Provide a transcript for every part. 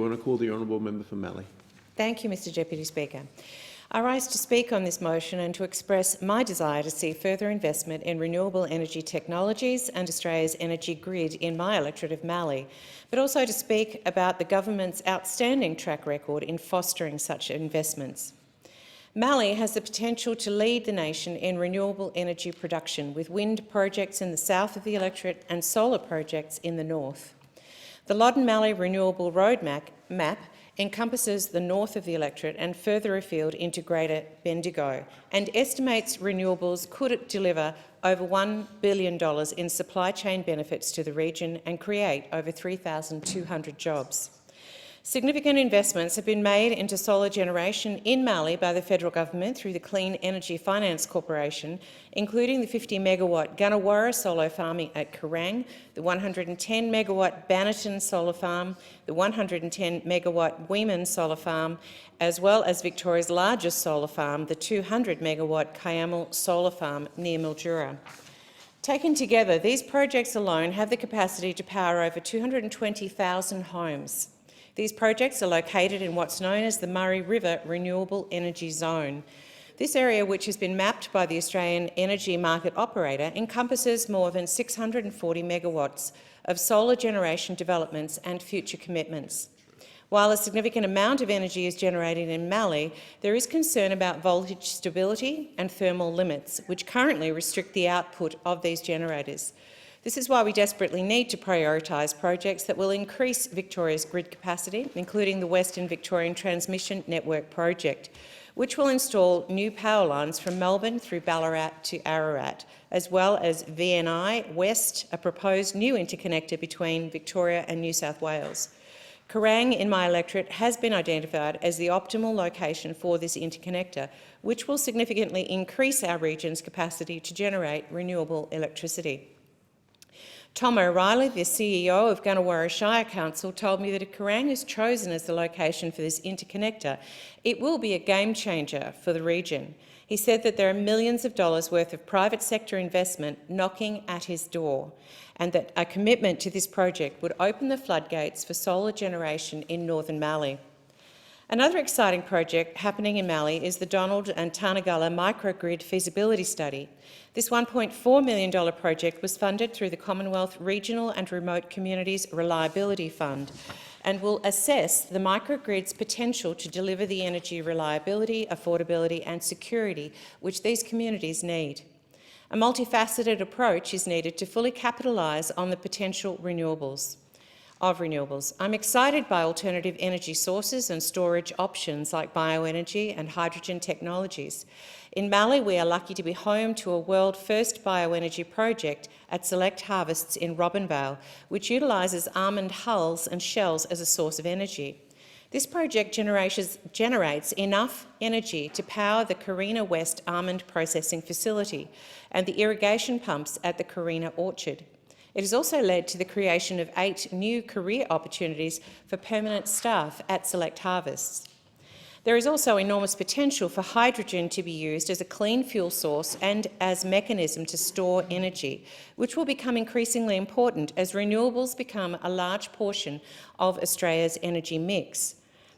I want to call the honourable member for Mallee. Thank you, Mr Deputy Speaker. I rise to speak on this motion and to express my desire to see further investment in renewable energy technologies and Australia's energy grid in my electorate of Mallee, but also to speak about the government's outstanding track record in fostering such investments. Mallee has the potential to lead the nation in renewable energy production, with wind projects in the south of the electorate and solar projects in the north. The Loddon-Mallee Renewable Roadmap encompasses the north of the electorate and further afield into Greater Bendigo, and estimates renewables could deliver over $1 billion in supply chain benefits to the region and create over 3,200 jobs. Significant investments have been made into solar generation in Mallee by the federal government through the Clean Energy Finance Corporation, including the 50-megawatt Gunawarra solar farm at Kerrang, the 110-megawatt Bannerton solar farm, the 110-megawatt Weeman solar farm, as well as Victoria's largest solar farm, the 200-megawatt Kiamal solar farm near Mildura. Taken together, these projects alone have the capacity to power over 220,000 homes. These projects are located in what's known as the Murray River Renewable Energy Zone. This area, which has been mapped by the Australian Energy Market Operator, encompasses more than 640 megawatts of solar generation developments and future commitments. While a significant amount of energy is generated in Mallee, there is concern about voltage stability and thermal limits, which currently restrict the output of these generators. This is why we desperately need to prioritise projects that will increase Victoria's grid capacity, including the Western Victorian Transmission Network project, which will install new power lines from Melbourne through Ballarat to Ararat, as well as VNI West, a proposed new interconnector between Victoria and New South Wales. Kerrang in my electorate has been identified as the optimal location for this interconnector, which will significantly increase our region's capacity to generate renewable electricity. Tom O'Reilly, the CEO of Gunawarra Shire Council, told me that if Kerrang is chosen as the location for this interconnector, it will be a game changer for the region. He said that there are millions of dollars worth of private sector investment knocking at his door, and that a commitment to this project would open the floodgates for solar generation in northern Mallee. Another exciting project happening in Mallee is the Donald and Tarnagulla microgrid feasibility study. This $1.4 million project was funded through the Commonwealth Regional and Remote Communities Reliability Fund and will assess the microgrid's potential to deliver the energy reliability, affordability and security which these communities need. A multifaceted approach is needed to fully capitalise on the potential renewables. I'm excited by alternative energy sources and storage options like bioenergy and hydrogen technologies. In Mallee, we are lucky to be home to a world-first bioenergy project at Select Harvests in Robinvale, which utilises almond hulls and shells as a source of energy. This project generates enough energy to power the Carina West almond processing facility and the irrigation pumps at the Carina Orchard. It has also led to the creation of 8 new career opportunities for permanent staff at Select Harvests. There is also enormous potential for hydrogen to be used as a clean fuel source and as a mechanism to store energy, which will become increasingly important as renewables become a large portion of Australia's energy mix.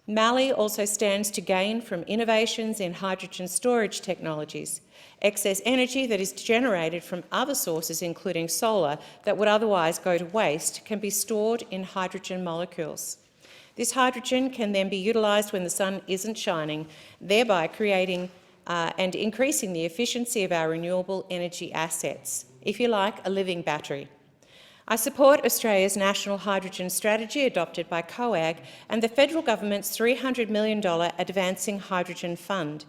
Mallee also stands to gain from innovations in hydrogen storage technologies. Excess energy that is generated from other sources, including solar, that would otherwise go to waste, can be stored in hydrogen molecules. This hydrogen can then be utilised when the sun isn't shining, thereby creating and increasing the efficiency of our renewable energy assets, if you like, a living battery. I support Australia's National Hydrogen Strategy adopted by COAG and the federal government's $300 million Advancing Hydrogen Fund.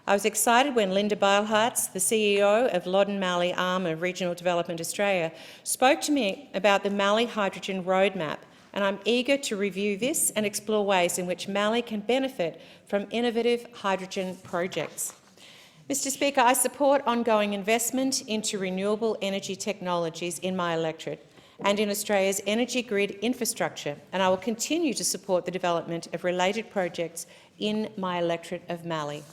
I was excited when Linda Beilhartz, the CEO of Loddon-Mallee arm of Regional Development Australia, spoke to me about the Mallee Hydrogen Roadmap, and I'm eager to review this and explore ways in which Mallee can benefit from innovative hydrogen projects. Mr Speaker, I support ongoing investment into renewable energy technologies in my electorate and in Australia's energy grid infrastructure, and I will continue to support the development of related projects in my electorate of Mallee.